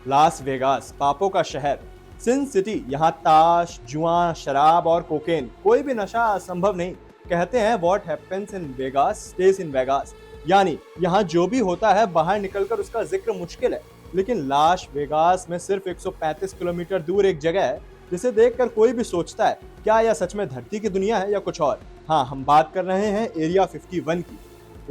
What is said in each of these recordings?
Las Vegas, पापों का शहर, सिन सिटी, यहाँ ताश, जुआ, शराब और कोकेन, कोई भी नशा असंभव नहीं। कहते हैं what happens in Vegas stage in Vegas, यानी यहाँ जो भी होता है बाहर निकलकर उसका जिक्र मुश्किल है। लेकिन लास वेगास में सिर्फ 135 किलोमीटर दूर एक जगह है जिसे देखकर कोई भी सोचता है क्या यह सच में धरती की दुनिया है या कुछ और। हाँ, हम बात कर रहे हैं एरिया 51 की।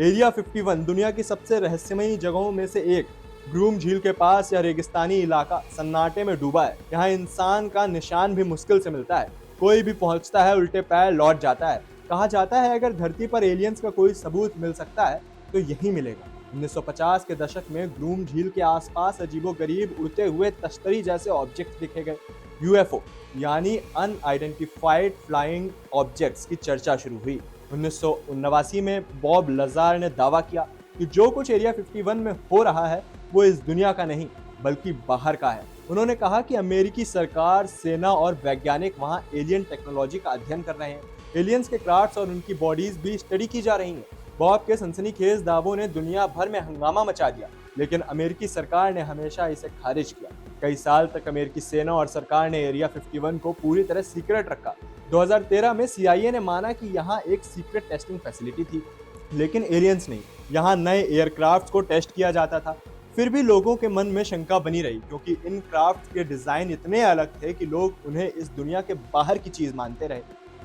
एरिया 51 दुनिया की सबसे रहस्यमयी जगहों में से एक। ग्रूम झील के पास यह रेगिस्तानी इलाका सन्नाटे में डूबा है। यहाँ इंसान का निशान भी मुश्किल से मिलता है। कोई भी पहुंचता है उल्टे पैर लौट जाता है। कहा जाता है अगर धरती पर एलियंस का कोई सबूत मिल सकता है तो यही मिलेगा। 1950 के दशक में ग्रूम झील के आसपास अजीबोगरीब उड़ते हुए तश्तरी जैसे ऑब्जेक्ट दिखे गए। यूएफओ यानी अनआइडेंटिफाइड फ्लाइंग ऑब्जेक्ट्स की चर्चा शुरू हुई। 1979 में बॉब लजार ने दावा किया कि जो कुछ एरिया 51 में हो रहा है वो इस दुनिया का नहीं बल्कि बाहर का है। उन्होंने कहा कि अमेरिकी सरकार, सेना और वैज्ञानिक वहां एलियन टेक्नोलॉजी का अध्ययन कर रहे हैं। एलियंस के क्राफ्ट्स और उनकी बॉडीज भी स्टडी की जा रही हैं। बॉब के सनसनीखेज दावों ने दुनिया भर में हंगामा मचा दिया, लेकिन अमेरिकी सरकार ने हमेशा इसे खारिज किया। कई साल तक अमेरिकी सेना और सरकार ने एरिया 51 को पूरी तरह सीक्रेट रखा। 2013 में CIA ने माना कि यहाँ एक सीक्रेट टेस्टिंग फैसिलिटी थी, लेकिन एलियंस नहीं, यहाँ नए एयरक्राफ्ट्स को टेस्ट किया जाता था। फिर भी लोगों के मन में शंका बनी रही, क्योंकि इन क्राफ्ट के डिजाइन इतने अलग थे कि लोग उन्हें इस दुनिया के बाहर की चीज मानते रहे।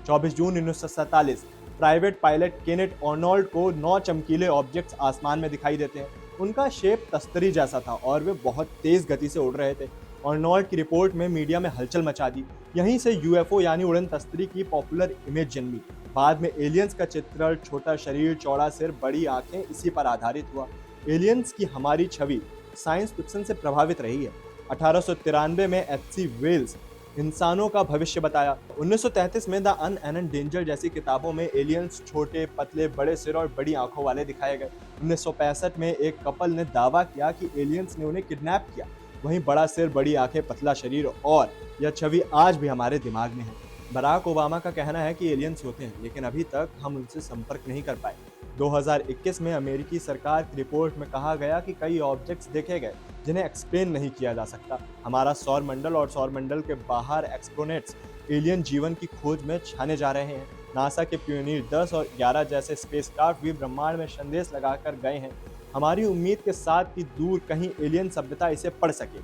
24 जून 1947 प्राइवेट पायलट केनेट आर्नोल्ड को 9 चमकीले ऑब्जेक्ट्स आसमान में दिखाई देते हैं। उनका शेप तस्तरी जैसा था और वे बहुत तेज गति से उड़ रहे थे। आर्नोल्ड की रिपोर्ट में मीडिया में हलचल मचा दी। यहीं से यूएफओ यानी उड़न तस्तरी की पॉपुलर इमेज जन्मी। बाद में एलियंस का चित्रण, छोटा शरीर, चौड़ा सिर, बड़ी आंखें, इसी पर आधारित हुआ। एलियंस की हमारी छवि साइंस फिक्शन से प्रभावित रही है। 1893 में H.G. वेल्स इंसानों का भविष्य बताया। 1933 में द अनएंडेंजर्ड जैसी किताबों में एलियंस छोटे, पतले, बड़े सिर और बड़ी आंखों वाले दिखाए गए। 1965 में एक कपल ने दावा किया कि एलियंस ने उन्हें किडनैप किया। वहीं बड़ा सिर, बड़ी आंखें, पतला शरीर और यह छवि आज भी हमारे दिमाग में है। बराक ओबामा का कहना है कि एलियंस होते हैं, लेकिन अभी तक हम उनसे संपर्क नहीं कर पाए। 2021 में अमेरिकी सरकार की रिपोर्ट में कहा गया कि कई ऑब्जेक्ट्स देखे गए जिन्हें एक्सप्लेन नहीं किया जा सकता। हमारा सौर मंडल और सौर मंडल के बाहर एक्सप्लोनेट्स एलियन जीवन की खोज में छाने जा रहे हैं। नासा के प्योनियर 10 और 11 जैसे स्पेसक्राफ्ट भी ब्रह्मांड में संदेश लगाकर गए हैं, हमारी उम्मीद के साथ कि दूर कहीं एलियन सभ्यता इसे पढ़ सके।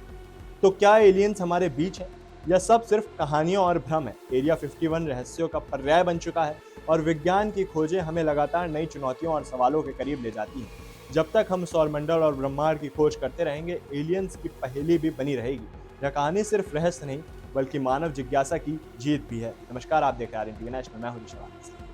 तो क्या एलियंस हमारे बीच है? यह सब सिर्फ कहानियों और भ्रम है। एरिया 51 रहस्यों का पर्याय बन चुका है और विज्ञान की खोजें हमें लगातार नई चुनौतियों और सवालों के करीब ले जाती हैं। जब तक हम सौरमंडल और ब्रह्मांड की खोज करते रहेंगे, एलियंस की पहेली भी बनी रहेगी। यह कहानी सिर्फ रहस्य नहीं बल्कि मानव जिज्ञासा की जीत भी है। नमस्कार, आप देख रहे हैं RN News, मैं हूं ऋषभ।